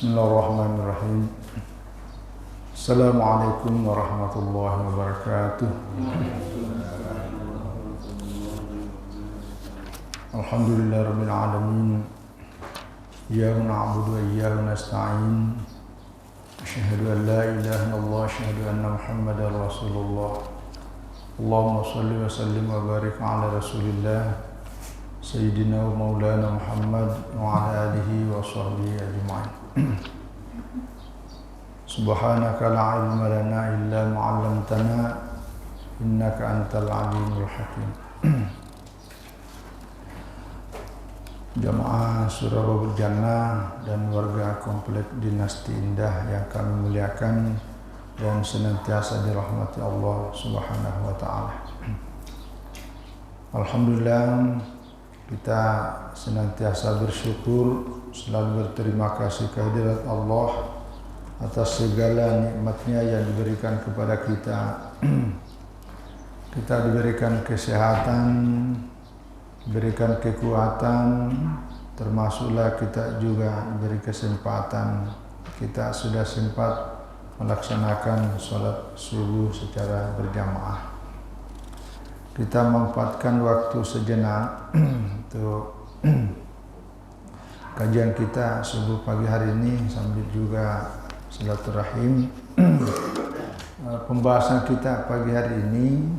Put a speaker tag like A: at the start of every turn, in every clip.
A: Bismillahirrahmanirrahim. Assalamualaikum warahmatullahi wabarakatuh. Alhamdulillahirabbil alamin. Iyyaka na'budu wa iyyaka nasta'in. Asyhadu an la ilaha illallah, asyhadu anna Muhammadar Rasulullah. Allahumma shalli wa sallim wa barik ala Rasulillah Sayyidina wa Maulana Muhammad wa ala alihi wa sahbihi ajma'in. Subhanaka la ilma lana illa ma 'allamtana innaka antal alimul hakim. Jamaah Surah Babul Jannah dan warga komplek Dinasti Indah yang kami muliakan dan senantiasa dirahmati Allah Subhanahu wa taala. Alhamdulillah, kita senantiasa bersyukur, selalu berterima kasih kehadirat Allah atas segala nikmatnya yang diberikan kepada kita. Kita diberikan kesehatan, diberikan kekuatan, termasuklah kita juga diberi kesempatan. Kita sudah sempat melaksanakan sholat subuh secara berjamaah. Kita memanfaatkan waktu sejenak untuk kajian kita subuh pagi hari ini sambil juga silaturahim. Pembahasan kita pagi hari ini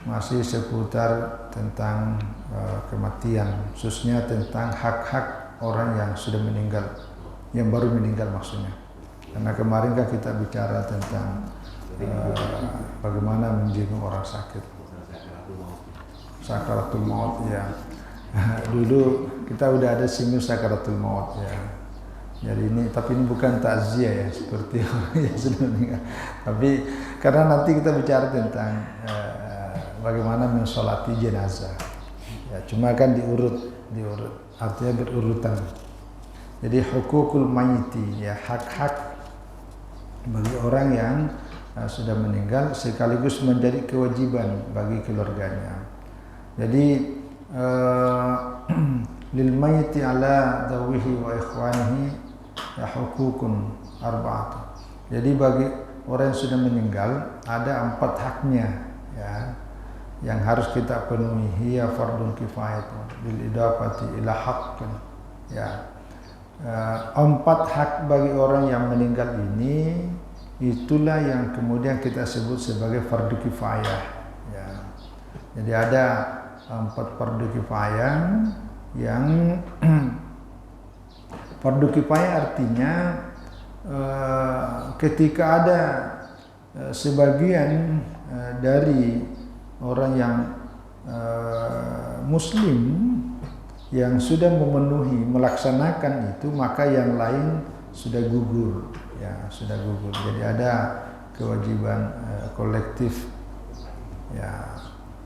A: masih seputar tentang kematian, khususnya tentang hak-hak orang yang sudah meninggal, yang baru meninggal maksudnya. Karena kemarin kan kita bicara tentang bagaimana menjenguk orang sakit, sakaratul maut ya. Dulu kita udah ada sinus sakaratul maut ya. Jadi ini, tapi ini bukan takziah ya seperti orang yang sudah meninggal. Tapi karena nanti kita bicara tentang bagaimana mensolati jenazah. Ya, cuma kan diurut, artinya berurutan. Jadi hukukul mayyiti ya, hak-hak bagi orang yang sudah meninggal sekaligus menjadi kewajiban bagi keluarganya. Jadi lil mayyiti ala dawihi wa ikhwanihi ya hukukun arba'atu. Jadi bagi orang yang sudah meninggal ada 4 haknya ya, yang harus kita penuhi. Hiya fardun kifayatun bil idafati ila haqqin ya. 4 hak bagi orang yang meninggal ini, itulah yang kemudian kita sebut sebagai fardu kifayah ya. Jadi ada 4 fardu kifayah yang fardu kifayah artinya ketika ada sebagian dari orang yang muslim yang sudah memenuhi melaksanakan itu, maka yang lain sudah gugur ya, sudah gugur. Jadi ada kewajiban kolektif ya.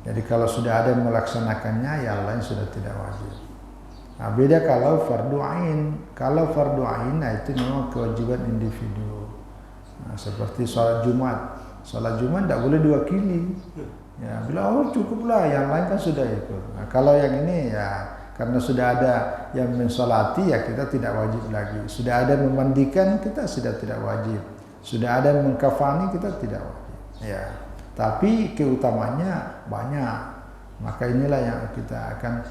A: Jadi kalau sudah ada yang melaksanakannya, yang lain sudah tidak wajib. Nah, beda kalau fardu ain. Kalau fardu ain, nah itu memang kewajiban individu. Nah, seperti sholat Jumat. Sholat Jumat tidak boleh diwakili. Ya, bila cukuplah, yang lain kan sudah ikut. Nah, kalau yang ini ya karena sudah ada yang mensolati ya kita tidak wajib lagi. Sudah ada memandikan, kita sudah tidak wajib. Sudah ada mengkafani, kita tidak wajib. Ya. Tapi keutamanya banyak, maka inilah yang kita akan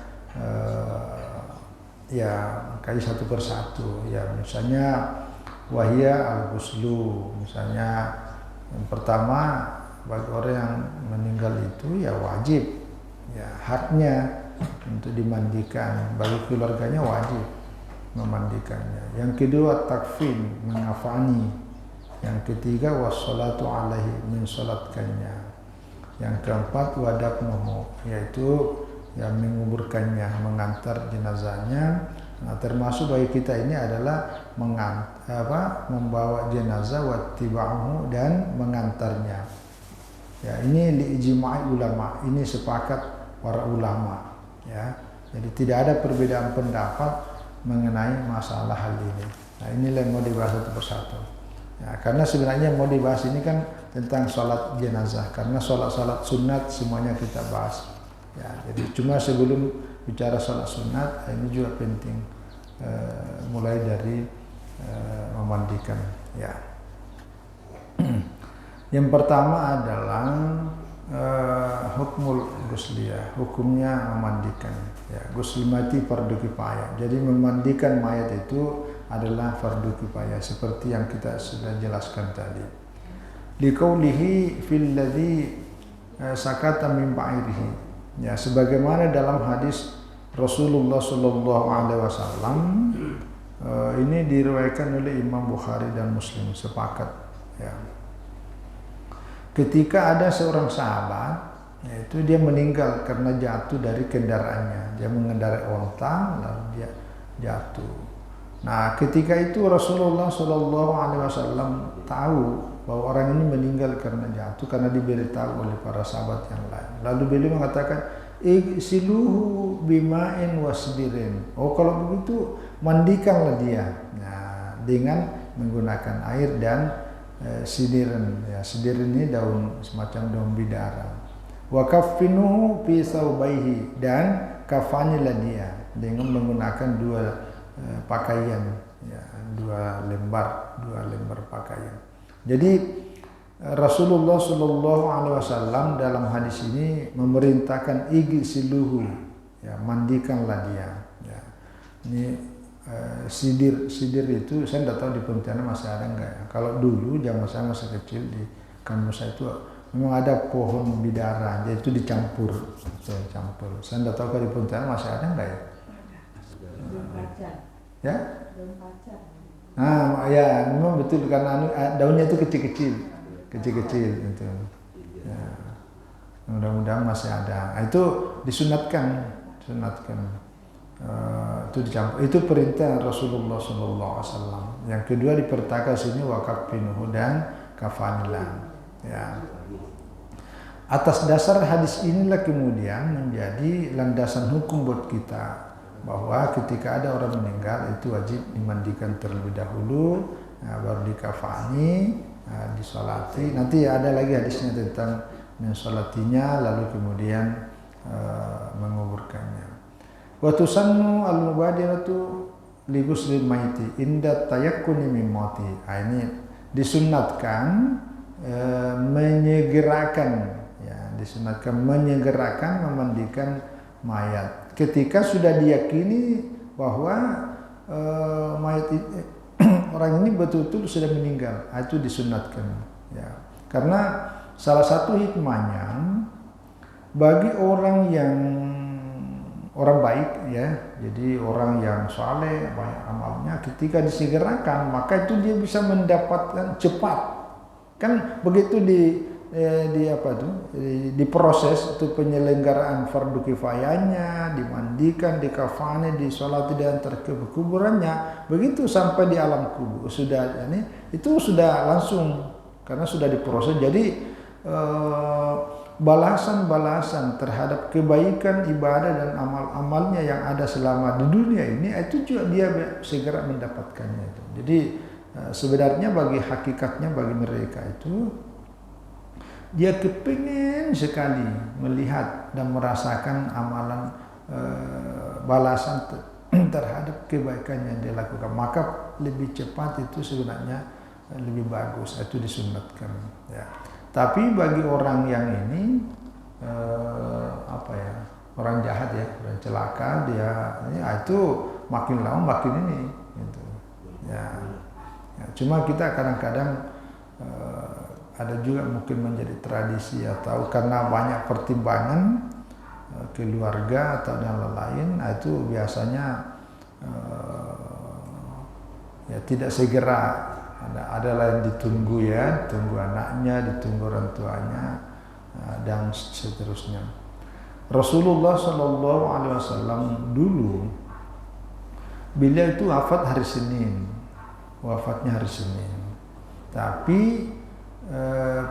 A: ya kaji satu persatu ya. Misalnya wahia al-ghuslu, misalnya yang pertama bagi orang yang meninggal itu ya wajib ya, haknya untuk dimandikan, bagi keluarganya wajib memandikannya. Yang kedua takfin, mengafani. Yang ketiga wassalatu alaihi, mensolatkannya. Yang keempat wadafnuhu, yaitu yang menguburkannya, mengantar jenazahnya. Nah, termasuk bagi kita ini adalah membawa jenazah wattiba'uhu dan mengantarnya. Ya, ini liijma'i ulama, ini sepakat para ulama ya. Jadi tidak ada perbedaan pendapat mengenai masalah hal ini. Nah, inilah yang mau dibahas satu persatu. Ya, karena sebenarnya mau dibahas ini kan tentang sholat jenazah, karena sholat sunat semuanya kita bahas. Ya, jadi cuma sebelum bicara sholat sunat ini juga penting, mulai dari memandikan. Ya. Yang pertama adalah hukmul ghusliyah, hukumnya memandikan. Ya, ghusl mati fardu kifayah. Jadi memandikan mayat itu adalah fardu kifayah seperti yang kita sudah jelaskan tadi. Liqaulihi fil ladzi sakata min ba'irihi. Ya, sebagaimana dalam hadis Rasulullah sallallahu alaihi wasallam, ini diriwayatkan oleh Imam Bukhari dan Muslim sepakat, ya. Ketika ada seorang sahabat, yaitu dia meninggal karena jatuh dari kendaraannya. Dia mengendarai onta lalu dia jatuh. Nah, ketika itu Rasulullah Shallallahu Alaihi Wasallam tahu bahwa orang ini meninggal karena jatuh, karena diberitahu oleh para sahabat yang lain. Lalu beliau mengatakan, "Igsiluhu bima'in wasdirin." Oh, kalau begitu mandikanlah dia. Nah, dengan menggunakan air dan sidiran. Ya, sidiran ini daun semacam daun bidara. Wa kaffinuhu fi saubaihi, dan kafanilah dia dengan menggunakan dua pakaian, ya, dua lembar pakaian. Jadi Rasulullah Shallallahu Alaihi Wasallam dalam hadis ini memerintahkan igsiluhu, ya, mandikanlah dia. Ya. Ini sidir itu saya tidak tahu di Pontianak masih ada enggak ya. Kalau dulu zaman saya masih kecil di kampus saya itu memang ada pohon bidara, yaitu dicampur. Saya tidak tahu kalau di Pontianak masih ada enggak ya? Ya? Nah, ya memang betul karena daunnya itu kecil-kecil itu. Ya. Mudah-mudahan masih ada. Nah, itu disunatkan. Itu dicampur. Itu perintah Rasulullah SAW. Yang kedua diperintahkan sini wakafinuhu dan kafanilan. Ya. Atas dasar hadis inilah kemudian menjadi landasan hukum buat kita bahwa ketika ada orang meninggal itu wajib dimandikan terlebih dahulu, baru dikafani, disolati. Nanti ada lagi hadisnya tentang mensolatinya, lalu kemudian menguburkannya. Wa tusannu al-mubadiratu li ghuslil maiti inda tayakkuni min mauti. Ini disunatkan menyegerakan memandikan mayat ketika sudah diyakini bahwa mayat orang ini betul-betul sudah meninggal. Itu disunatkan, ya. Karena salah satu hikmahnya bagi orang baik, ya, jadi orang yang saleh, banyak amalnya, ketika disegerakan maka itu dia bisa mendapatkan cepat. Kan begitu diproses itu penyelenggaraan fardu kifayahnya, dimandikan, dikafani, disolati dan kuburannya, begitu sampai di alam kubur itu sudah langsung karena sudah diproses. Jadi balasan-balasan terhadap kebaikan ibadah dan amal-amalnya yang ada selama di dunia ini itu juga dia segera mendapatkannya itu. Jadi sebenarnya hakikatnya bagi mereka itu dia kepingin sekali melihat dan merasakan amalan balasan terhadap kebaikan yang dia lakukan, maka lebih cepat itu sebenarnya lebih bagus, itu disunatkan, ya. Tapi bagi orang yang ini orang jahat, ya, orang celaka, itu makin lama makin ini, gitu. Ya. Cuma kita kadang-kadang ada juga mungkin menjadi tradisi atau karena banyak pertimbangan keluarga atau dan lain-lain, itu biasanya ya tidak segera. Ada lain ditunggu, ya, tunggu anaknya, ditunggu orang tuanya, dan seterusnya. Rasulullah Shallallahu Alaihi Wasallam dulu beliau itu wafatnya hari Senin, tapi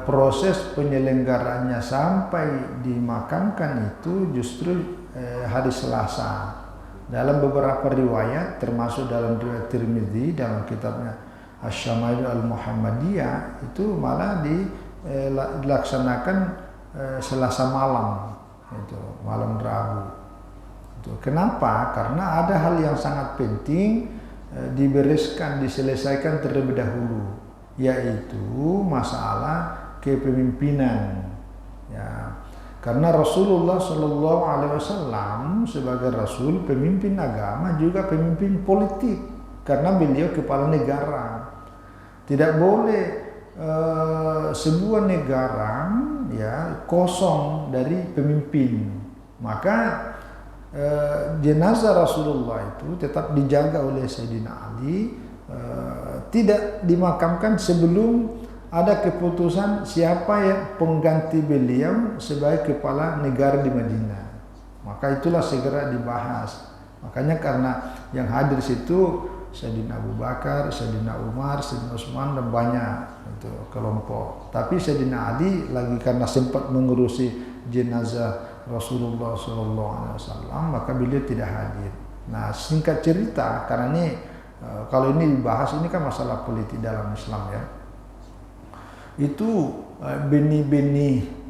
A: proses penyelenggaranya sampai dimakamkan itu justru hari Selasa. Dalam beberapa riwayat, termasuk dalam riwayat Tirmidzi dalam kitabnya Asy-Syama'il Al-Muhammadiyah, itu malah dilaksanakan Selasa malam, itu malam Rabu. Itu kenapa? Karena ada hal yang sangat penting dibereskan, diselesaikan terlebih dahulu, yaitu masalah kepemimpinan. Ya, karena Rasulullah Shallallahu Alaihi Wasallam sebagai Rasul, pemimpin agama juga pemimpin politik, karena beliau kepala negara. Tidak boleh sebuah negara ya kosong dari pemimpin. Maka jenazah Rasulullah itu tetap dijaga oleh Sayyidina Ali, tidak dimakamkan sebelum ada keputusan siapa yang pengganti beliau sebagai kepala negara di Madinah. Maka itulah segera dibahas. Makanya karena yang hadir situ Sayyidina Abu Bakar, Sayyidina Umar, Sayyidina Utsman dan banyak itu kelompok. Tapi Sayyidina Ali lagi karena sempat mengurusi jenazah Rasulullah SAW, maka beliau tidak hadir. Nah, singkat cerita, karena ini kalau ini dibahas, ini kan masalah politik dalam Islam ya. Itu benih-benih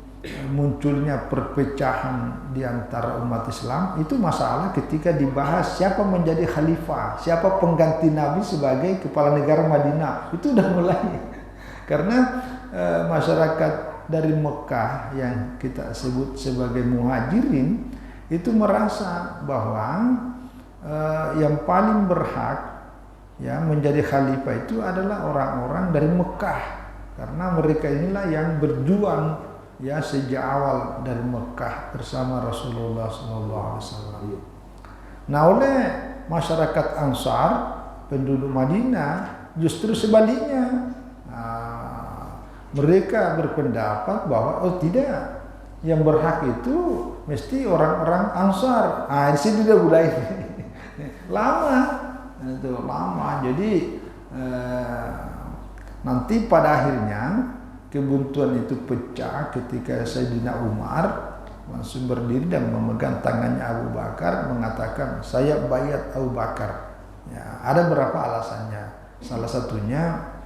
A: munculnya perpecahan di antara umat Islam itu masalah ketika dibahas siapa menjadi khalifah, siapa pengganti Nabi sebagai kepala negara Madinah. Itu udah mulai. Karena masyarakat dari Mekah yang kita sebut sebagai muhajirin itu merasa bahwa yang paling berhak ya menjadi khalifah itu adalah orang-orang dari Mekah, karena mereka inilah yang berjuang ya sejak awal dari Mekah bersama Rasulullah SAW. Nah, oleh masyarakat Ansar penduduk Madinah justru sebaliknya. Mereka berpendapat bahwa oh tidak, yang berhak itu mesti orang-orang Ansar. Di sini udah mulai lama, itu lama. Jadi nanti pada akhirnya kebuntuan itu pecah ketika Sayyidina Umar langsung berdiri dan memegang tangannya Abu Bakar, mengatakan saya baiat Abu Bakar. Ya, ada berapa alasannya. Salah satunya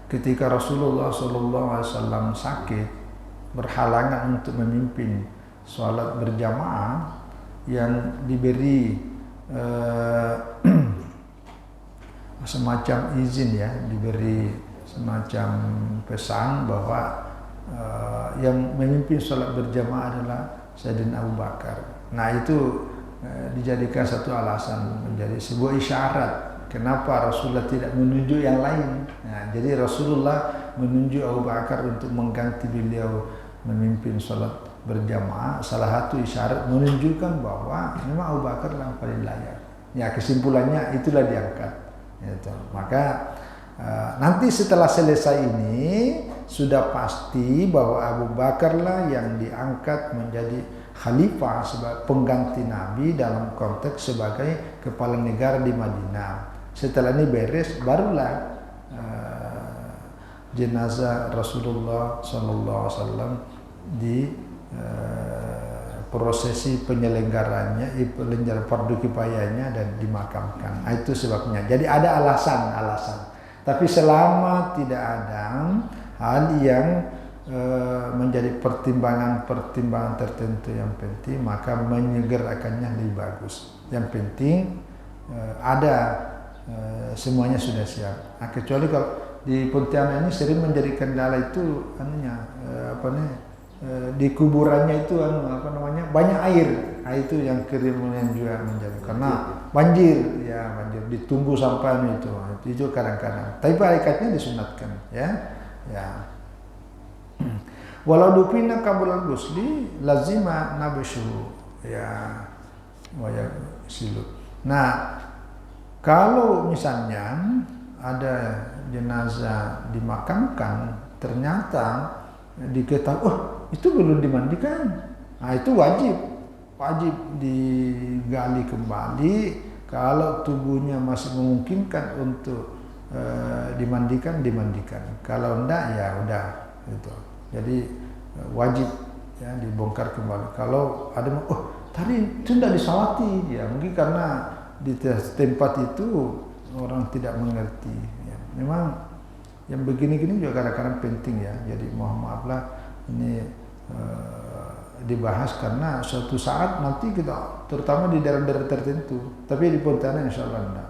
A: ketika Rasulullah SAW sakit, berhalangan untuk memimpin sholat berjamaah, yang diberi semacam izin ya, diberi semacam pesan bahwa yang memimpin sholat berjamaah adalah Sayyidina Abu Bakar. Nah, itu dijadikan satu alasan, menjadi sebuah isyarat kenapa Rasulullah tidak menunjuk yang lain. Nah, jadi Rasulullah menunjuk Abu Bakar untuk mengganti beliau memimpin sholat berjamaah. Salah satu isyarat menunjukkan bahwa memang Abu Bakar yang paling layak. Ya, kesimpulannya itulah diangkat. Gitu. Maka nanti setelah selesai ini sudah pasti bahwa Abu Bakarlah yang diangkat menjadi khalifah sebagai pengganti Nabi dalam konteks sebagai kepala negara di Madinah. Setelah ini beres, barulah jenazah Rasulullah SAW di prosesi penyelenggaranya, fardu kifayahnya dan dimakamkan. Itu sebabnya. Jadi ada alasan-alasan. Tapi selama tidak ada hal yang menjadi pertimbangan tertentu yang penting, maka menyegerakannya lebih bagus. Yang penting ada semuanya sudah siap. Nah, kecuali kalau di Pontianak ini sering menjadi kendala itu di kuburannya itu banyak air. Nah, itu yang kiriman juga menjadi karena banjir ditunggu sampai itu kadang-kadang. Tapi hakikatnya disunatkan ya. Walau dupina qabla al-ghusli lazima nabshu ya silu. Nah, kalau misalnya ada jenazah dimakamkan ternyata diketahui itu belum dimandikan, nah itu wajib digali kembali. Kalau tubuhnya masih memungkinkan untuk dimandikan. Kalau enggak ya udah gitu. Jadi wajib ya dibongkar kembali. Kalau ada tadi itu enggak disalati ya, mungkin karena di tempat itu orang tidak mengerti ya. Memang yang begini-gini juga kadang-kadang penting ya. Jadi mohon maaflah ini dibahas karena suatu saat nanti kita terutama di daerah-daerah tertentu, tapi di Pontianak insya Allah enggak.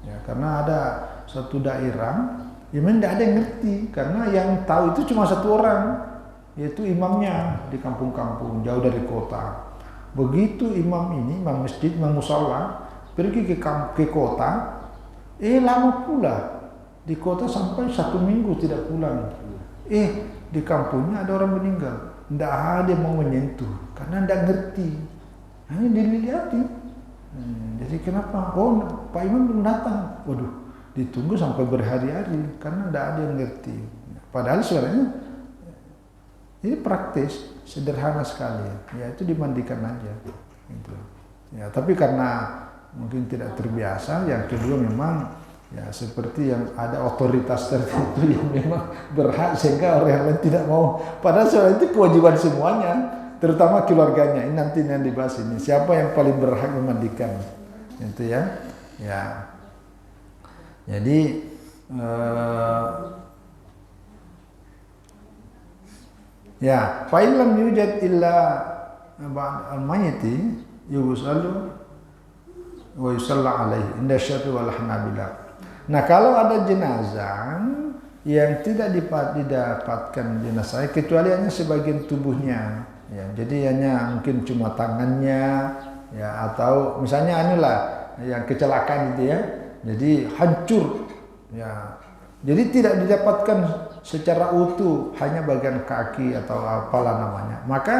A: Ya, karena ada satu daerah memang tidak ada yang ngerti, karena yang tahu itu cuma satu orang, yaitu imamnya di kampung-kampung jauh dari kota. Begitu imam ini, imam masjid, imam musala pergi ke kota, lama pula di kota sampai 1 minggu tidak pulang. Di kampungnya ada orang meninggal, tidak ada yang mau menyentuh karena tidak ngerti, hanya dilihati. Jadi kenapa? Oh, Pak Imam belum datang. Waduh, ditunggu sampai berhari-hari karena tidak ada yang ngerti. Padahal suaranya ini praktis, sederhana sekali, yaitu dimandikan aja. Gitu. Ya, tapi karena mungkin tidak terbiasa, yang kedua memang ya seperti yang ada otoritas tertentu yang memang berhak sehingga orang lain tidak mau. Padahal soal itu kewajiban semuanya, terutama keluarganya. Ini nanti yang dibahas ini. Siapa yang paling berhak memandikan? Itu ya. Ya. Jadi ya, fa illam yujad illa ba'd al-mayyiti yughsalu wa yusalla alaihi inda Syafi'i wal Hanabilah. Nah, kalau ada jenazah yang tidak didapatkan jenazah kecuali hanya sebagian tubuhnya, ya, jadi hanya mungkin cuma tangannya, ya, atau misalnya inilah yang kecelakaan itu ya, jadi hancur, ya, jadi tidak didapatkan secara utuh, hanya bagian kaki atau apalah namanya, maka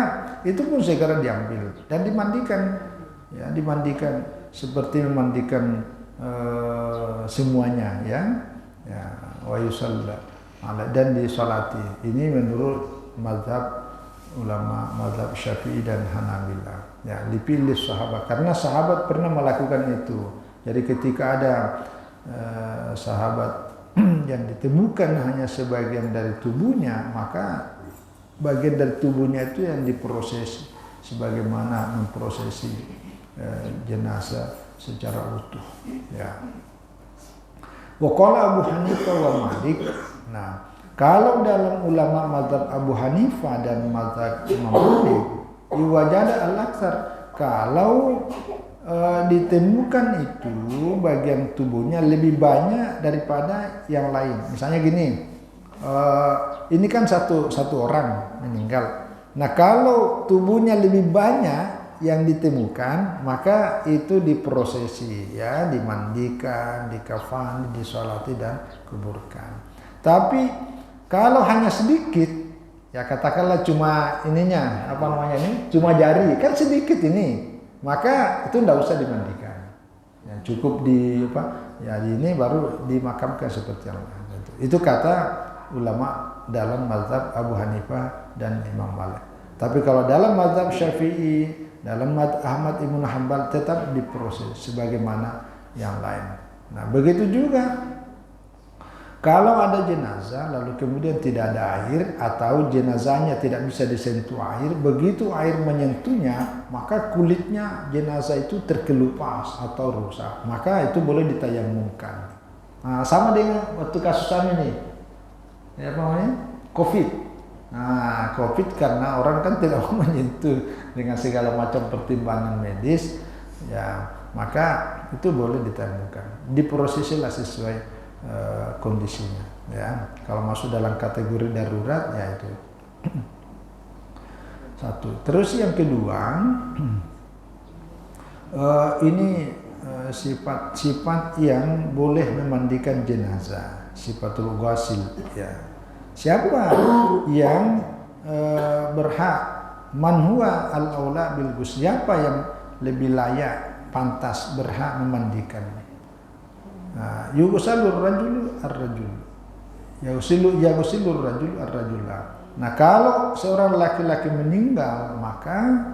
A: itu pun segera diambil dan dimandikan, ya, dimandikan seperti memandikan semuanya, ya, wa yusalla dan disolati. Ini menurut mazhab ulama mazhab Syafi'i dan Hanabilah. Ya, dipilih sahabat karena sahabat pernah melakukan itu. Jadi ketika ada sahabat yang ditemukan hanya sebagian dari tubuhnya, maka bagian dari tubuhnya itu yang diproses sebagaimana memprosesi jenazah secara utuh, ya. Wa qala Abu Hanifah wa Malik. Nah, kalau dalam ulama mazhab Abu Hanifah dan mazhab Imam Malik, iwajada al-aksar, kalau ditemukan itu bagian tubuhnya lebih banyak daripada yang lain. Misalnya gini, ini kan satu orang meninggal. Nah, kalau tubuhnya lebih banyak yang ditemukan, maka itu diprosesi, ya, dimandikan, dikafani, disolati dan kuburkan. Tapi kalau hanya sedikit, ya katakanlah cuma ininya, apa namanya ini, cuma jari, kan sedikit ini, maka itu tidak usah dimandikan. Ya, cukup di apa? Ya, ini baru dimakamkan seperti yang lain. Itu kata ulama dalam mazhab Abu Hanifah dan Imam Malik. Tapi kalau dalam mazhab Syafi'i, dalam mazhab Ahmad Ibn Hanbal tetap diproses sebagaimana yang lain. Nah, begitu juga kalau ada jenazah lalu kemudian tidak ada air atau jenazahnya tidak bisa disentuh air, begitu air menyentuhnya maka kulitnya jenazah itu terkelupas atau rusak, maka itu boleh ditayamumkan. Nah, sama dengan waktu kasus kami nih, ya, apa namanya, COVID. Nah, COVID karena orang kan tidak mau menyentuh dengan segala macam pertimbangan medis, ya, maka itu boleh ditayamumkan. Diprosesilah sesuai kondisinya, ya. Kalau masuk dalam kategori darurat, ya itu. Satu. Terus yang kedua, ini sifat-sifat yang boleh memandikan jenazah, sifatul ghasil, ya. Siapa yang berhak, man huwa al-aula bil ghusl, siapa yang lebih layak, pantas, berhak memandikan. Nah, yughsalur rajulu ar-rajul, yughsilur rajulu ar-rajula. Nah, kalau seorang laki-laki meninggal, maka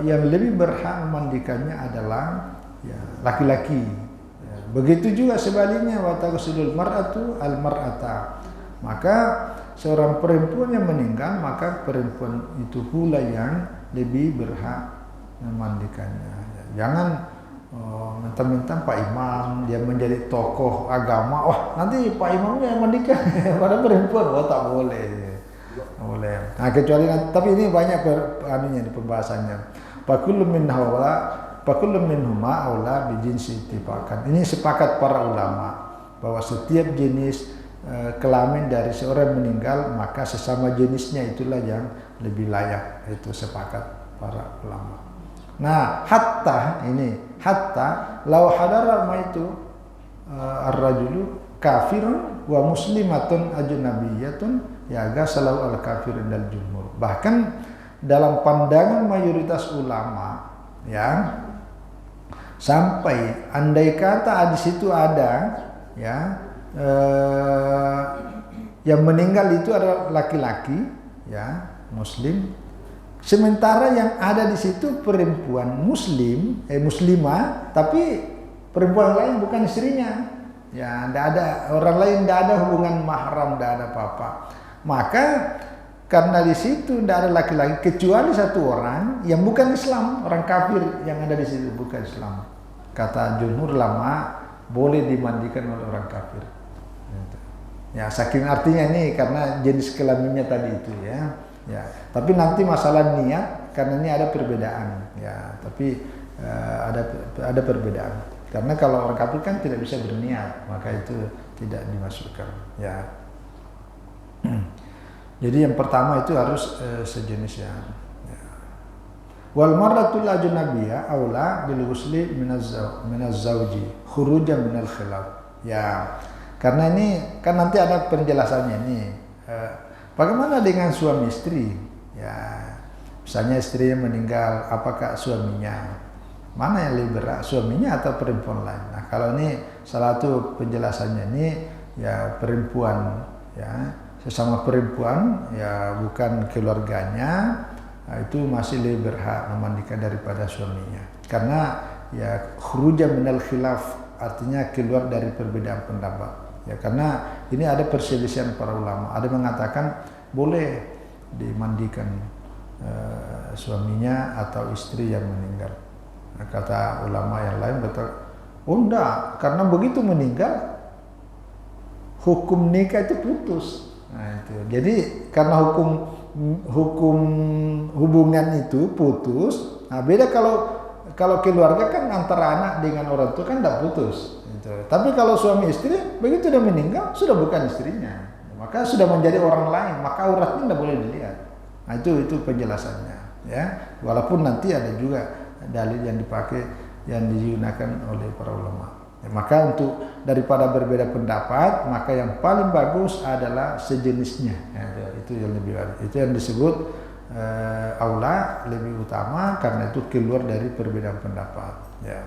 A: yang lebih berhak memandikannya adalah, ya, laki-laki. Ya, begitu juga sebaliknya, wa taghsilul mar'atu al-mar'ata. Maka seorang perempuan yang meninggal, maka perempuan itu pula yang lebih berhak memandikannya. Jangan mentang-mentang Pak Imam dia menjadi tokoh agama, wah nanti Pak Imamnya yang mandikan pada perempuan, wah tak boleh. Boleh. Nah, kecuali, tapi ini banyak anunya di pembahasannya. Fakullu min haula fakullu minhuma aula bijinsi ittifaqan. Ini sepakat para ulama bahwa setiap jenis kelamin dari seorang meninggal maka sesama jenisnya itulah yang lebih layak, itu sepakat para ulama. Nah, hatta law hadara maitu ar-rajulu kafirun wa muslimatun ajnabiyatun ya gasalau al-kafir dal jumhur. Bahkan dalam pandangan mayoritas ulama ya, sampai andai kata di situ ada ya yang meninggal itu adalah laki-laki ya muslim, sementara yang ada di situ perempuan muslimah tapi perempuan lain bukan istrinya, ya tidak ada orang lain, tidak ada hubungan mahram, tidak ada apa-apa, maka karena di situ tidak ada laki-laki kecuali satu orang yang bukan Islam, orang kafir yang ada di situ bukan Islam, kata jumhur ulama boleh dimandikan oleh orang kafir. Ya, saking artinya ini karena jenis kelaminnya tadi itu ya. Ya, tapi nanti masalah niat karena ini ada perbedaan ya, tapi ada perbedaan. Karena kalau orang kafir kan tidak bisa berniat, maka itu tidak dimasukkan ya. Jadi yang pertama itu harus sejenis ya. Wal marratul ajnabiyah aula bil ghusli minaz zawji khurujan minal khilaf. Ya, karena ini kan nanti ada penjelasannya ini. Bagaimana dengan suami istri? Ya, misalnya istrinya meninggal, apakah suaminya? Mana yang lebih berat, suaminya atau perempuan lain? Nah, kalau ini salah satu penjelasannya ini ya perempuan ya, sesama perempuan ya bukan keluarganya. Nah, itu masih lebih berhak memandikan daripada suaminya. Karena ya khuruja minal khilaf artinya keluar dari perbedaan pendapat. Ya karena ini ada perselisihan para ulama. Ada mengatakan boleh dimandikan suaminya atau istri yang meninggal. Nah, kata ulama yang lain betul, oh enggak, karena begitu meninggal hukum nikah itu putus. Nah, itu. Jadi karena hukum hubungan itu putus. Nah, beda kalau keluarga kan antara anak dengan orang tua kan tidak putus. Gitu. Tapi kalau suami istri begitu sudah meninggal sudah bukan istrinya, maka sudah menjadi orang lain, maka auratnya tidak boleh dilihat. Nah, itu penjelasannya. Ya, walaupun nanti ada juga dalil yang dipakai yang digunakan oleh para ulama. Ya, maka untuk daripada berbeda pendapat, maka yang paling bagus adalah sejenisnya. Ya, itu yang lebih bagus. Itu yang disebut aula, lebih utama karena itu keluar dari perbedaan pendapat. Ya.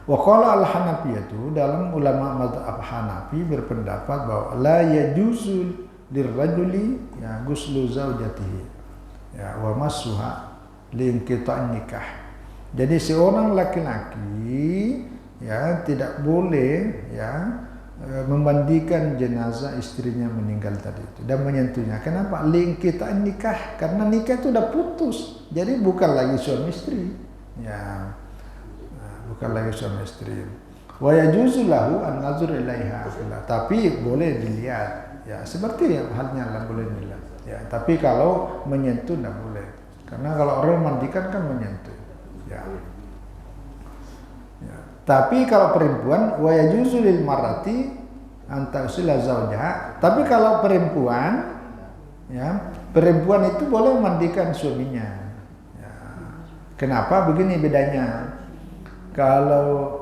A: Wa qala al-Hanafiyatu, dalam ulama mazhab Hanafi berpendapat bahwa la yajuzu lirrajuli ya ghuslu zaujatihi ya wa massuha liinqita'in nikah. Jadi seorang laki-laki ya tidak boleh ya memandikan jenazah istrinya meninggal tadi itu dan menyentuhnya. Kenapa? Liinqita'in nikah, karena nikah itu sudah putus. Jadi bukan lagi suami istri. Ya. Bukan lagi suami istri. Wa yajuzu lahu an nazur ilaiha, tapi boleh dilihat ya seperti yang halnya lah boleh dilihat ya, tapi kalau menyentuh tidak boleh, karena kalau orang mandikan kan menyentuh ya. Ya. Tapi kalau perempuan wa yajuzu lil marati an taghsila zawjaha, tapi kalau perempuan ya, perempuan itu boleh memandikan suaminya ya. Kenapa? Begini bedanya. Kalau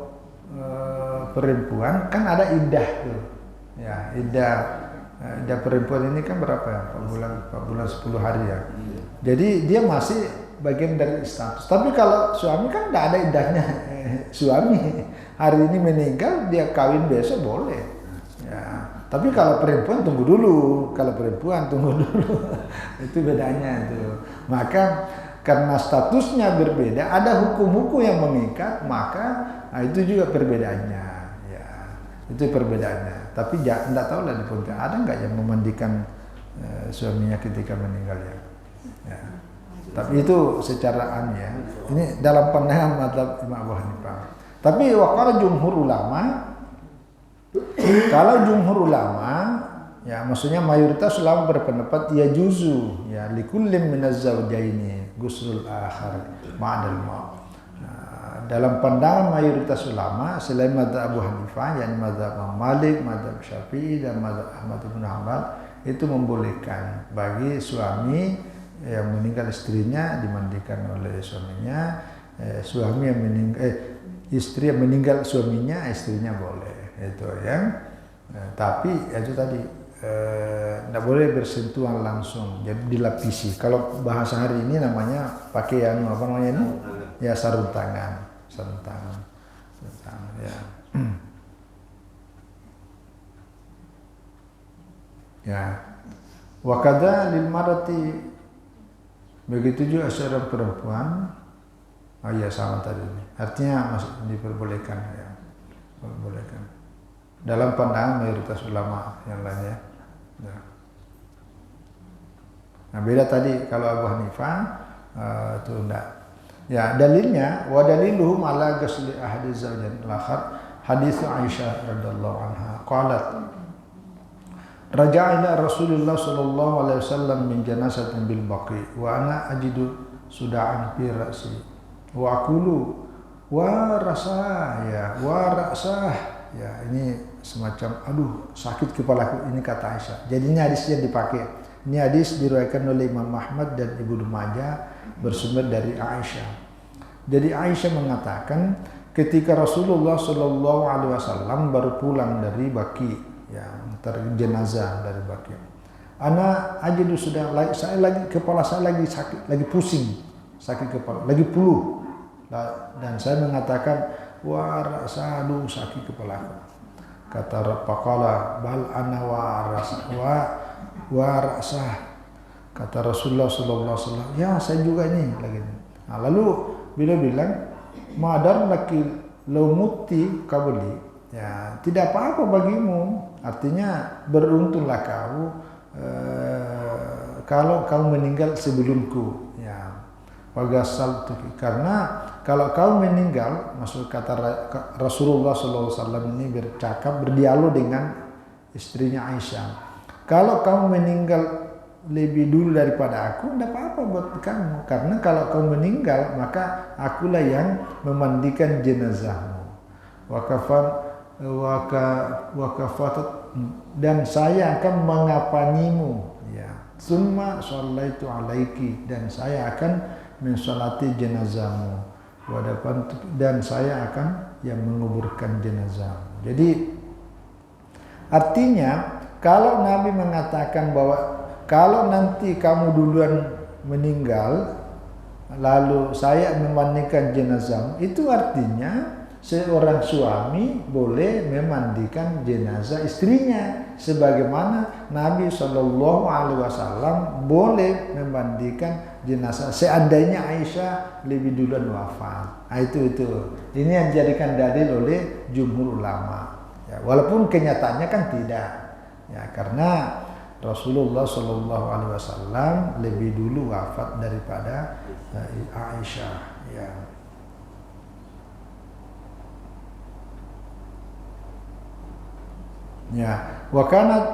A: perempuan kan ada iddah tuh. Ya, iddah perempuan ini kan berapa ya? 4 bulan 10 hari ya. Jadi dia masih bagian dari status. Tapi kalau suami kan tidak ada iddahnya. Suami hari ini meninggal, dia kawin besok boleh. Ya. Tapi kalau perempuan tunggu dulu. Itu bedanya itu. Maka karena statusnya berbeda, ada hukum-hukum yang mengikat, maka itu juga perbedaannya. Ya, itu perbedaannya. Tapi tidak tahu lah di Pontianak ada nggak yang memandikan suaminya ketika meninggal ya. Ya. Tapi itu secara ya. Ini dalam pandangan mazhab Imam Abu Hanifah. Tapi wakala jumhur ulama, kalau jumhur ulama ya maksudnya mayoritas ulama berpendapat ya juzu ya likullim minaz zawjaini ghuslul akhar ma'adal ma'. dalam pandangan mayoritas ulama selain mazhab Abu Hanifah, yakni mazhab Imam Malik, mazhab Syafi'i dan mazhab Ahmad bin Hanbal, itu membolehkan bagi suami yang meninggal istrinya dimandikan oleh suaminya, suami yang meninggal istri yang meninggal suaminya, istrinya boleh itu yang tapi itu tadi tidak boleh bersentuhan langsung, jadi dilapisi. Kalau bahasa hari ini namanya pakai yang apa namanya ini? Ya sarung tangan, ya. Ya. Wakada lil marati, begitu juga seorang perempuan. Oh iya sama tadi. Artinya masih diperbolehkan ya. Diperbolehkan. Dalam pandangan mayoritas ulama yang lainnya. Ya. Nah beda tadi kalau Abu Hanifah itu enggak. Ya dalilnya wa daliluhum ala ghusli ahadi zawjain al-akhar hadits Aisyah radhiyallahu anha qalat raja'a ila Rasulullah sallallahu alaihi wasallam min janazatin bil baqi wa ana ajidu suda'an fi ra'si wa aqulu wa rasah ya ini semacam aduh sakit kepalaku, ini kata Aisyah. Jadi ini hadis yang dipakai. Ini hadis diriwayatkan oleh Imam Ahmad dan Ibnu Majah bersumber dari Aisyah. Jadi Aisyah mengatakan ketika Rasulullah Shallallahu Alaihi Wasallam baru pulang dari Baqi, ya jenazah dari Baqi. Ana aja sudah saya lagi kepala saya lagi sakit, lagi pusing, sakit kepala, lagi peluh. Dan saya mengatakan wa rasadu sakit kepalaku. Kata Faqala bal ana wa rasah. Kata Rasulullah sallallahu alaihi wasallam, ya saya juga ini lagi. Nah, lalu beliau bilang, madar laki laumuti kabuli. Ya, tidak apa-apa bagimu. Artinya beruntunglah kau kalau kau meninggal sebelumku. Ya. Wagasal karena kalau kau meninggal, maksud kata Rasulullah SAW ini berdialog dengan istrinya Aisyah. Kalau kamu meninggal lebih dulu daripada aku, tidak apa-apa buat kamu. Karena kalau kau meninggal, maka akulah yang memandikan jenazahmu. Wakafatat dan saya akan mengapanimu. Ya. Summa shallaitu alaiki dan saya akan mensolati jenazahmu. Dan saya akan yang menguburkan jenazah. Jadi artinya kalau Nabi mengatakan bahwa kalau nanti kamu duluan meninggal lalu saya memandikan jenazah, itu artinya seorang suami boleh memandikan jenazah istrinya sebagaimana Nabi Shallallahu Alaihi Wasallam boleh memandikan jenazah seandainya Aisyah lebih duluan wafat. Nah, itu ini yang dijadikan dalil oleh jumhur ulama. Ya, walaupun kenyataannya kan tidak. Ya, karena Rasulullah Shallallahu Alaihi Wasallam lebih dulu wafat daripada Aisyah. Ya. Ya, wa kanat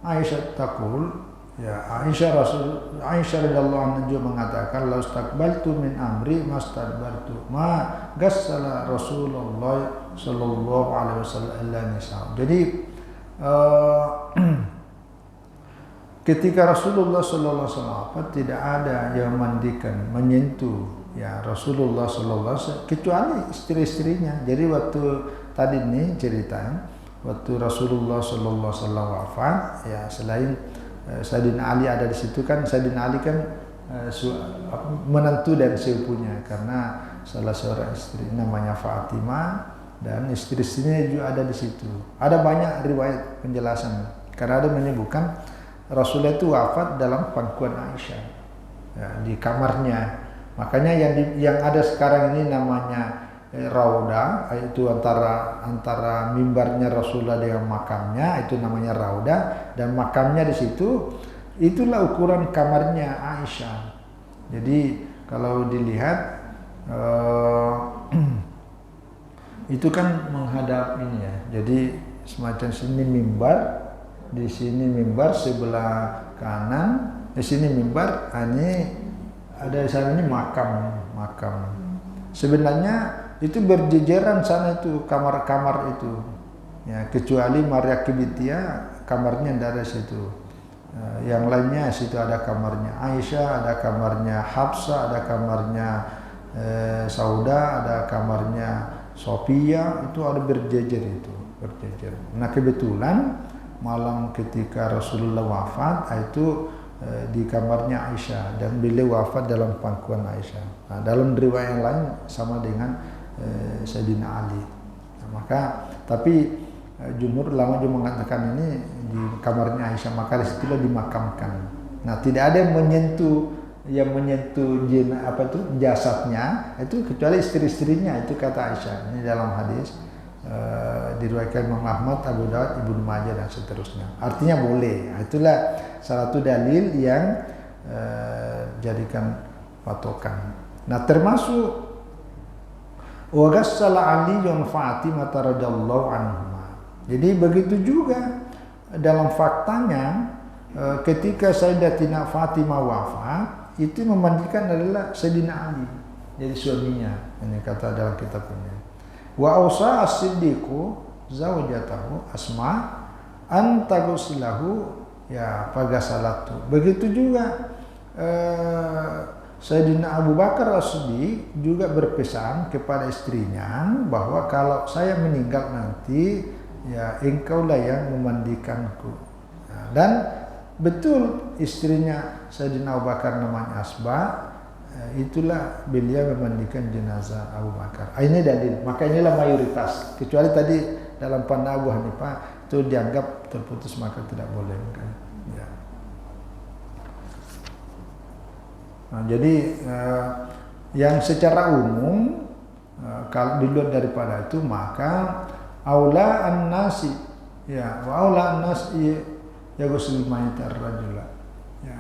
A: Aisyah taqul, ya Aisyah radhiyallahu anha juga mengatakan la istaqbaltu min amri mastadbartu ma ghassala Rasulullah sallallahu alaihi wasallam illa nisa. Jadi ketika Rasulullah sallallahu alaihi wasallam tidak ada yang mandikan, menyentuh ya Rasulullah sallallahu alaihi wasallam kecuali istri-istrinya. Jadi waktu tadi ini cerita waktu Rasulullah sallallahu alaihi wasallam wafat, ya selain Sayyidina Ali ada di situ kan, Sayyidina Ali kan menantu dan sepupunya karena salah seorang istri namanya Fatimah dan istri-istrinya juga ada di situ. Ada banyak riwayat penjelasan karena ada menyebutkan Rasulullah itu wafat dalam pangkuan Aisyah ya, di kamarnya. Makanya yang ada sekarang ini namanya Rauda, itu antara mimbarnya Rasulullah dengan makamnya, itu namanya Rauda, dan makamnya di situ itulah ukuran kamarnya Aisyah. Jadi kalau dilihat itu kan menghadap ini ya. Jadi semacam sini mimbar, di sini mimbar sebelah kanan, di sini mimbar, ini ada di sana ini makam. Sebenarnya itu berjejeran sana itu kamar-kamar itu. Ya, kecuali Maria Kibitiyah kamarnya dari situ. Yang lainnya situ ada kamarnya Aisyah, ada kamarnya Hafsah, ada kamarnya Sauda, ada kamarnya Sofia, itu ada berjejer itu, berjejer. Nah kebetulan malam ketika Rasulullah wafat itu di kamarnya Aisyah dan beliau wafat dalam pangkuan Aisyah. Nah, dalam riwayat yang lain sama dengan Sayyidina Ali. Nah, maka tapi jumhur ulama juga mengatakan ini di kamarnya Aisyah, maka disitulah dimakamkan. Nah tidak ada yang menyentuh jasadnya itu kecuali istri-istrinya, itu kata Aisyah. Ini dalam hadis diriwayatkan Imam Ahmad, Abu Dawud, Ibnu Majah dan seterusnya. Artinya boleh. Itulah salah satu dalil yang jadikan patokan. Nah termasuk wa ghassala Aliyun Fatimah radhiyallahu anhuma. Jadi begitu juga dalam faktanya ketika Sayyidatina Fatimah wafat itu memandikan adalah Sayyidina Ali, jadi suaminya. Ini kata dalam kitab ini. Wa ausa as-siddiqu zaujatahu Asma an taghsilahu ya fagasalatu. Begitu juga Sayyidina Abu Bakar As-Siddiq juga berpesan kepada istrinya bahwa kalau saya meninggal nanti ya engkaulah yang memandikanku. Nah, dan betul istrinya Sayyidina Abu Bakar namanya Asma, itulah beliau memandikan jenazah Abu Bakar. Ini dalil. Maka inilah mayoritas. Kecuali tadi dalam pandangan Abu Hanifah itu dianggap terputus maka tidak boleh. Ya. Nah, jadi yang secara umum kalau di luar daripada itu maka aula an-nasi ya wa aula an-nasi ya ghusl mayyitir rajula. Ya.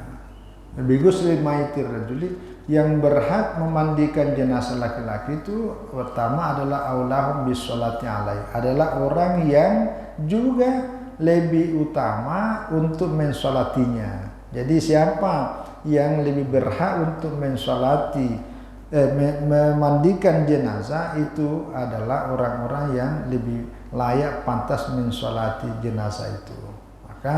A: Lebih ghusl mayyitir rajuli yang berhak memandikan jenazah laki-laki itu pertama adalah aulahum bis sholati alaihi, adalah orang yang juga lebih utama untuk mensolatinya. Jadi siapa yang lebih berhak untuk mensolati memandikan jenazah itu adalah orang-orang yang lebih layak pantas mensolati jenazah itu. Maka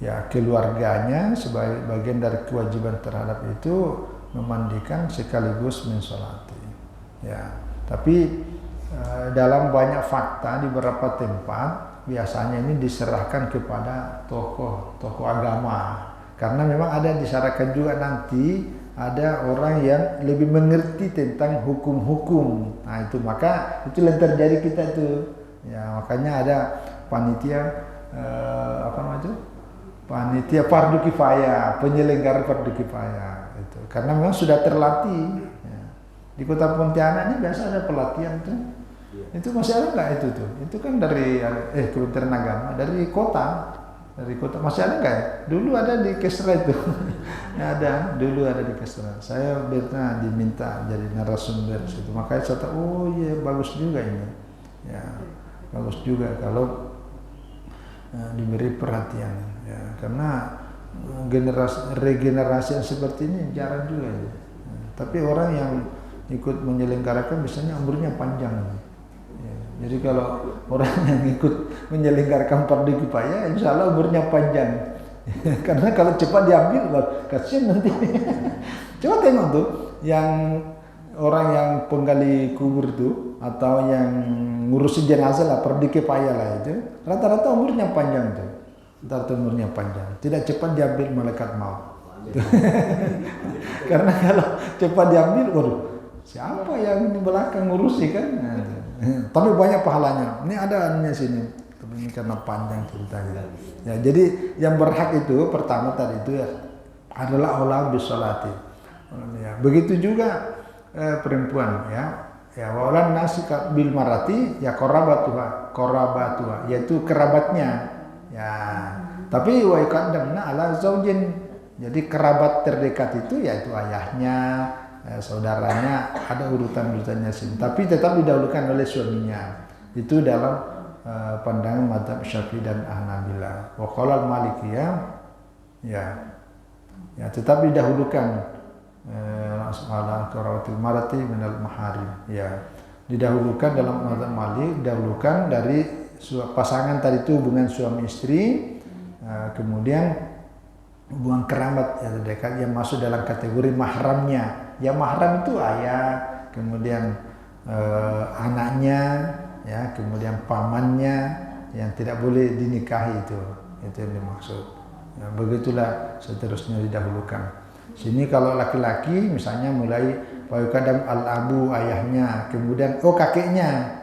A: ya keluarganya sebagai bagian dari kewajiban terhadap itu memandikan sekaligus mensolati. Ya, tapi dalam banyak fakta di beberapa tempat biasanya ini diserahkan kepada tokoh agama, karena memang ada disarankan juga nanti ada orang yang lebih mengerti tentang hukum-hukum. Nah itu maka itu yang terjadi kita itu. Ya makanya ada panitia panitia fardu kifayah, penyelenggara fardu kifayah itu. Karena memang sudah terlatih. Ya. Di Kota Pontianak ini biasa ada pelatihan tuh. Itu masih ada nggak itu tuh? Itu kan dari Kementerian Agama, dari kota masih ada nggak ya? Dulu ada di Kesra itu. Ya, ada, dulu ada di Kesra. Saya pernah diminta jadi narasumber situ. Makanya saya tahu, oh iya bagus juga ini. Ya, bagus juga kalau diberi perhatian. Ya, karena regenerasi yang seperti ini jarang juga. Ya. Tapi orang yang ikut menyelenggarakan biasanya umurnya panjang. Jadi kalau orang yang ikut menyelenggarakan fardu kifayah, insya Allah umurnya panjang. Karena kalau cepat diambil, kasihan nanti. Coba tengok tuh, yang orang yang penggali kubur tuh, atau yang ngurusin jenazah lah, fardu kifayah lah itu, rata-rata umurnya panjang tuh. Rata-rata umurnya panjang. Tidak cepat diambil malaikat maut. Karena kalau cepat diambil, waduh, siapa yang di belakang ngurusi kan? Nah, tapi banyak pahalanya. Ini ada sini. Tapi ini karena panjang ceritanya. Ya, jadi yang berhak itu pertama tadi itu ya adalah aulah bisolati. Ya, begitu juga perempuan ya. Ya walan nasi bil marati ya korabatuha yaitu kerabatnya. Ya. Tapi wa yakadamna ala zaujin. Jadi kerabat terdekat itu yaitu ayahnya, saudaranya, ada urutan-urutannya sini. Tapi tetap didahulukan oleh suaminya. Itu dalam pandangan mazhab Syafi'i dan Hanabilah. Wa qala al-Malikiyah ya tetap didahulukan ala karawatil marati minal maharim. Ya, didahulukan dalam mazhab Malik, didahulukan dari pasangan tadi itu hubungan suami istri, kemudian hubungan kerabat ya terdekat yang masuk dalam kategori mahramnya. Ya mahram itu ayah, kemudian anaknya, ya, kemudian pamannya yang tidak boleh dinikahi itu yang dimaksud. Ya, begitulah seterusnya didahulukan. Sini kalau laki-laki misalnya mulai wayukadam al-abu ayahnya, kemudian kakeknya,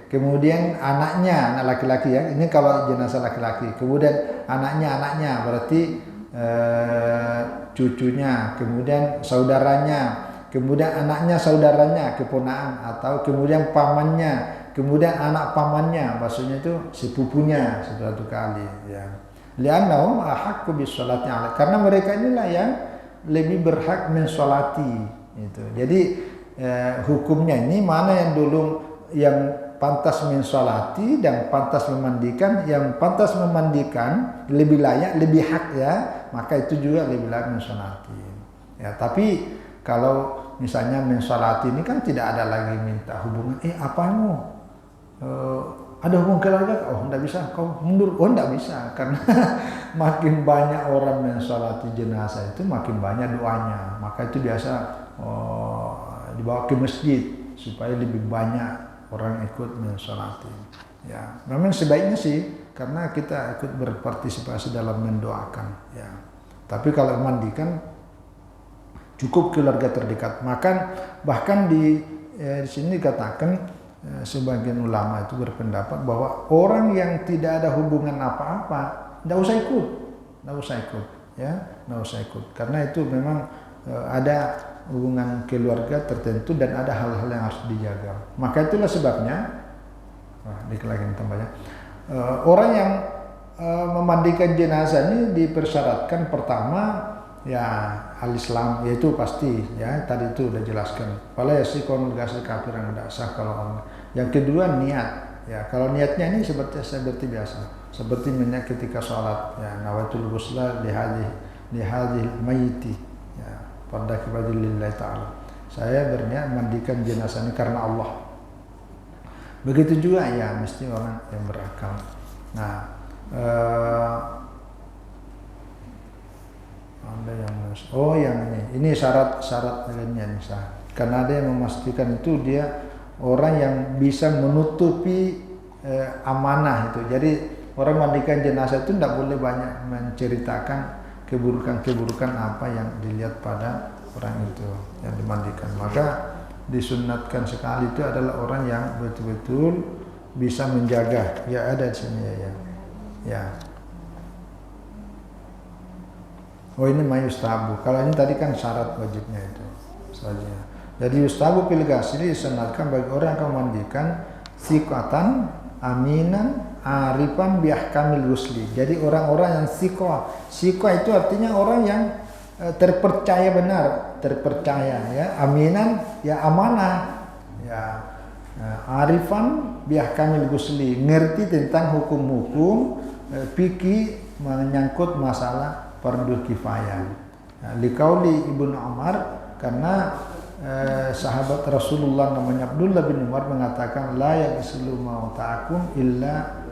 A: kemudian anaknya, anak laki-laki ya. Ini kalau jenazah laki-laki. Kemudian anaknya berarti cucunya, kemudian saudaranya, kemudian anaknya saudaranya, keponakan atau kemudian pamannya, kemudian anak pamannya, maksudnya itu sepupunya satu kali ya. Li'annahum ahaqqu bis-sholati 'alaihi, karena mereka inilah yang lebih berhak mensolati itu. Jadi hukumnya ini mana yang dulu yang pantas mensolati dan pantas memandikan. Yang pantas memandikan lebih layak, lebih hak ya, maka itu juga lebih layak mensolati ya. Tapi kalau misalnya mensolati ini kan tidak ada lagi minta hubungan, apamu ada hubungan keluarga, enggak bisa, kau mundur, enggak bisa, karena makin banyak orang mensolati jenazah itu makin banyak doanya, maka itu biasa dibawa ke masjid supaya lebih banyak orang ikut mensolati. Ya, memang sebaiknya sih, karena kita ikut berpartisipasi dalam mendoakan. Ya, tapi kalau mandikan cukup keluarga terdekat. Bahkan di sini dikatakan sebagian ulama itu berpendapat bahwa orang yang tidak ada hubungan apa-apa tidak usah ikut, ya, tidak usah ikut, karena itu memang ada hubungan keluarga tertentu dan ada hal-hal yang harus dijaga. Maka itulah sebabnya, orang yang memandikan jenazah ini dipersyaratkan pertama ya al-Islam, yaitu pasti ya, tadi itu udah jelaskan. Fala yasikun ghasl kafir yang tidak sah kalau orang. Yang kedua niat. Ya, kalau niatnya ini seperti biasa, seperti niat ketika sholat ya, nawaitul ghusla li hadhihi mayyiti ya, pada kepada lillahi ta'ala. Saya berniat mandikan jenazah ini karena Allah. Begitu juga ya mesti orang yang berakal. Nah, ada yang ini syarat lainnya nih, karena ada yang memastikan itu dia orang yang bisa menutupi amanah itu. Jadi orang mandikan jenazah itu tidak boleh banyak menceritakan keburukan apa yang dilihat pada orang itu yang dimandikan. Maka disunatkan sekali itu adalah orang yang betul-betul bisa menjaga. Ya, ada di sini ya. Oh, ini yustahabu. Kalau ini tadi kan syarat wajibnya itu saja. Jadi yustahabu fil ghasli disunatkan bagi orang yang memandikan thiqatan aminan arifan bi ahkamil ghusli. Jadi orang-orang yang thiqah itu artinya orang yang terpercaya benar, terpercaya ya. Aminan ya amanah. Ya. Arifan bi ahkamil ghusli, ngerti tentang hukum-hukum fikih menyangkut masalah fardu kifayah. Liqauli Ibnu Umar, karena sahabat Rasulullah namanya Abdullah bin Umar mengatakan la yaghsilu mauta'akum illa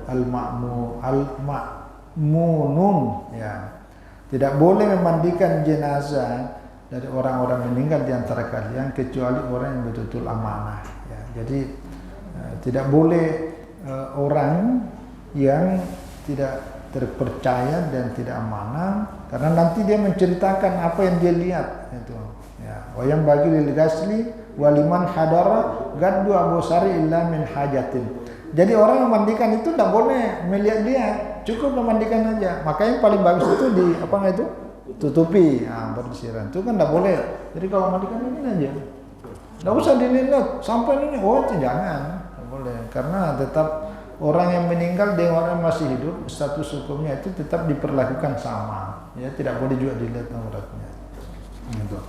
A: al-ma'munun ya. Tidak boleh memandikan jenazah dari orang-orang meninggal di antara kalian kecuali orang yang betul-betul amanah ya. Jadi tidak boleh orang yang tidak terpercaya dan tidak amanah, karena nanti dia menceritakan apa yang dia lihat itu ya. Wa yang bagi lil ghasli waliman hadara gaddu abusari illa min hajatin. Jadi orang memandikan itu tidak boleh melihat dia, cukup memandikan aja. Maka yang paling bagus itu tutupi bersiran itu kan tidak boleh. Jadi kalau mandikan ini aja, tidak usah dilihat sampai ini, jangan, tidak boleh, karena tetap orang yang meninggal dengan orang yang masih hidup, status hukumnya itu tetap diperlakukan sama. Ya, tidak boleh juga dilihat auratnya. Gitu.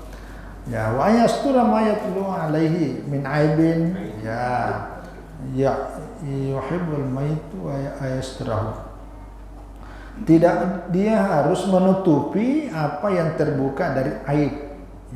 A: Ya, wa yastura ma yatlu alaihi min aibin. Ya yuhibbul maitu wa yasturahu. Tidak, dia harus menutupi apa yang terbuka dari aib.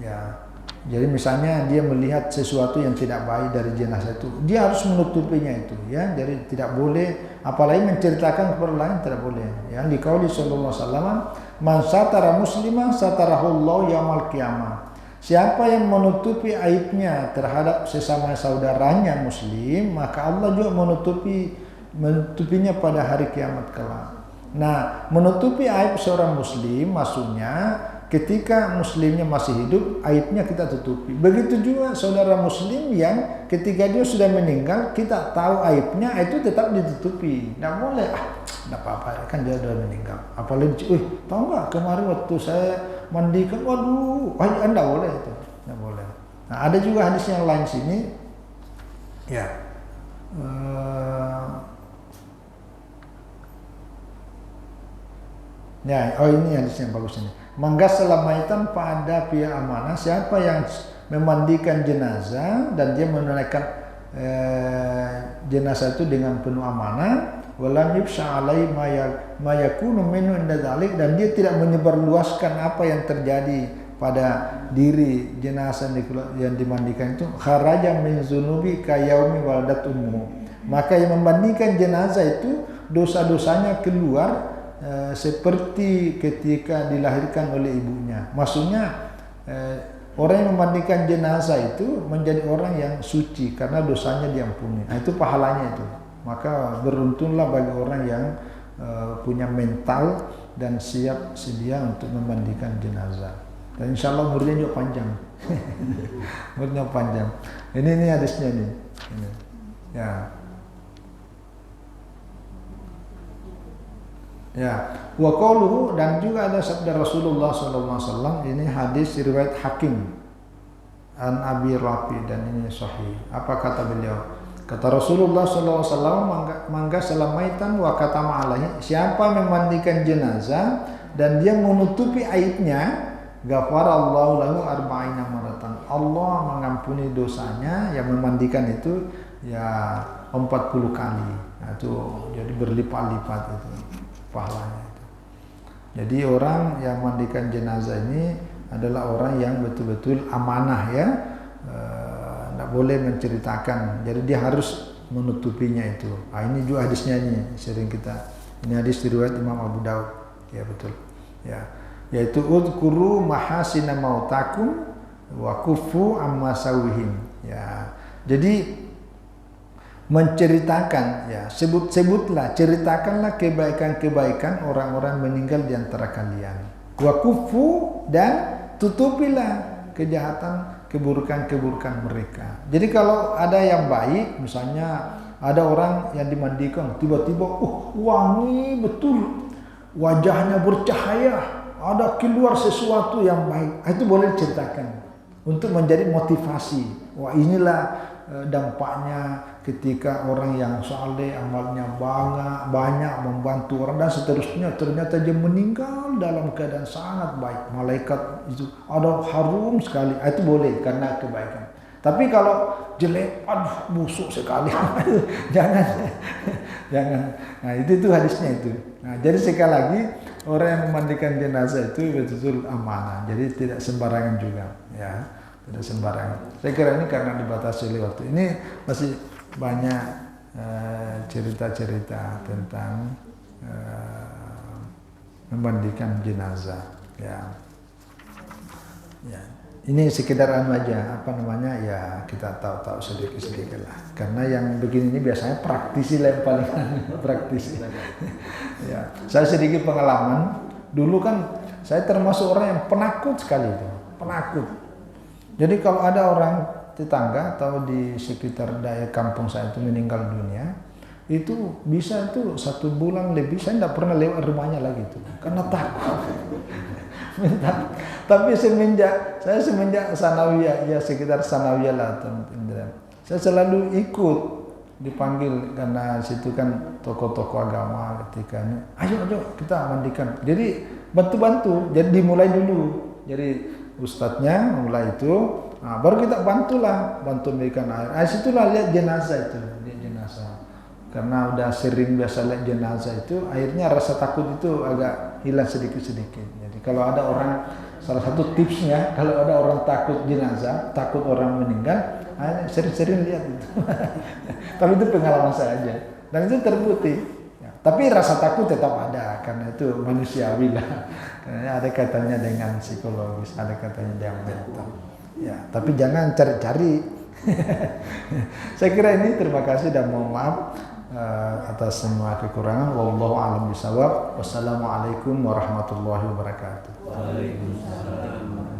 A: Ya, jadi misalnya dia melihat sesuatu yang tidak baik dari jenazah itu, dia harus menutupinya itu, ya. Jadi tidak boleh, apalagi menceritakan kepada lain tidak boleh. Ya, liqauli sallallahu alaihi wasallam, man satara musliman satarahullahu yaumal qiyamah. Siapa yang menutupi aibnya terhadap sesama saudaranya muslim, maka Allah juga menutupinya pada hari kiamat kelak. Nah, menutupi aib seorang muslim maksudnya ketika muslimnya masih hidup, aibnya kita tutupi. Begitu juga saudara muslim yang ketika dia sudah meninggal, kita tahu aibnya, itu tetap ditutupi. Tidak boleh, tidak apa-apa, kan dia sudah meninggal. Apalagi, tahu nggak kemarin waktu saya mandikan, waduh, tidak boleh itu, tidak boleh. Nah, ada juga hadis yang lain sini, ya. Ini hadis yang bagus ini. Manggasala maitan pada pihak amanah, siapa yang memandikan jenazah dan dia menunaikan jenazah itu dengan penuh amanah, walam yubsha alai ma yakunu minhu inda dzalik, dan dia tidak menyebarluaskan apa yang terjadi pada diri jenazah yang dimandikan itu, kharaja min zunubi kayaumi waladat ummu, maka yang memandikan jenazah itu dosa-dosanya keluar seperti ketika dilahirkan oleh ibunya. Maksudnya orang yang memandikan jenazah itu menjadi orang yang suci karena dosanya diampuni. Nah, itu pahalanya itu. Maka beruntunglah bagi orang yang punya mental dan siap sedia untuk memandikan jenazah. Dan insya Allah umurnya juga panjang. Umurnya panjang. Ini hadisnya nih. Ini. Ya. Ya, wa qauluhu, dan juga ada sabda Rasulullah sallallahu alaihi wasallam, ini hadis riwayat Hakim an Abi Rafi dan ini sahih. Apa kata beliau? Kata Rasulullah sallallahu alaihi wasallam, mangga salamaitan wa katama alaihi, siapa memandikan jenazah dan dia menutupi aibnya, ghafarallahu lahu arba'ina maratan, Allah mengampuni dosanya yang memandikan itu ya 40 kali. Nah, itu jadi berlipat-lipat itu pahalanya itu. Jadi orang yang mandikan jenazah ini adalah orang yang betul-betul amanah, ya, tidak boleh menceritakan. Jadi dia harus menutupinya itu. Ini juga hadisnya ini sering kita. Ini hadis riwayat Imam Abu Daud, ya betul. Ya, yaitu udkuru mahasina mautakum wa kufu amma sawihim. Ya, jadi menceritakan, ya, sebutlah, ceritakanlah kebaikan-kebaikan orang-orang meninggal di antara kalian. Wa kufu, dan tutupilah kejahatan, keburukan-keburukan mereka. Jadi kalau ada yang baik, misalnya ada orang yang dimandikan, tiba-tiba wangi betul, wajahnya bercahaya, ada keluar sesuatu yang baik, itu boleh diceritakan untuk menjadi motivasi. Wah, inilah dampaknya ketika orang yang saleh, amalnya banyak membantu orang dan seterusnya, ternyata dia meninggal dalam keadaan sangat baik, malaikat itu ada harum sekali, itu boleh karena kebaikan. Tapi kalau jelek, busuk sekali, jangan. Nah, itu hadisnya itu. Nah, jadi sekali lagi orang yang memandikan jenazah itu betul-betul amanah, jadi tidak sembarangan juga, ya. Tidak sembarangan. Saya kira ini karena dibatasi oleh waktu. Ini masih banyak cerita-cerita tentang memandikan jenazah. Ya. Ini sekedar aja, ya, kita tahu-tahu sedikit-sedikit lah. Karena yang begini ini biasanya praktisi lah yang paling praktisi. Ya. Saya sedikit pengalaman. Dulu kan saya termasuk orang yang penakut sekali itu, penakut. Jadi kalau ada orang tetangga atau di sekitar daerah kampung saya itu meninggal dunia, itu bisa tuh 1 bulan lebih saya tidak pernah lewat rumahnya lagi tuh, karena takut. Tapi semenjak sanawiyah, ya sekitar sanawiyah lah, saya selalu ikut dipanggil karena situ kan tokoh-tokoh agama ketika ini, ayo kita mandikan. Jadi bantu-bantu, jadi dimulai dulu. Jadi ustadznya mulai itu, baru kita bantu memberikan air. Situlah lihat jenazah itu, lihat jenazah. karena udah sering biasa lihat jenazah itu, akhirnya rasa takut itu agak hilang sedikit-sedikit. Jadi kalau ada orang, salah satu tipsnya, kalau ada orang takut jenazah, takut orang meninggal, sering-sering lihat itu. Tapi itu pengalaman saya aja, dan itu terbukti. Ya, tapi rasa takut tetap ada, karena itu manusiawi lah. Karena ada katanya dengan psikologis, ada katanya dengan mental. Ya, tapi jangan cari-cari. Saya kira ini, terima kasih dan mohon maaf atas semua kekurangan. Wallahu a'lam bishawab. Wassalamualaikum warahmatullahi wabarakatuh.
B: Waalaikumsalam.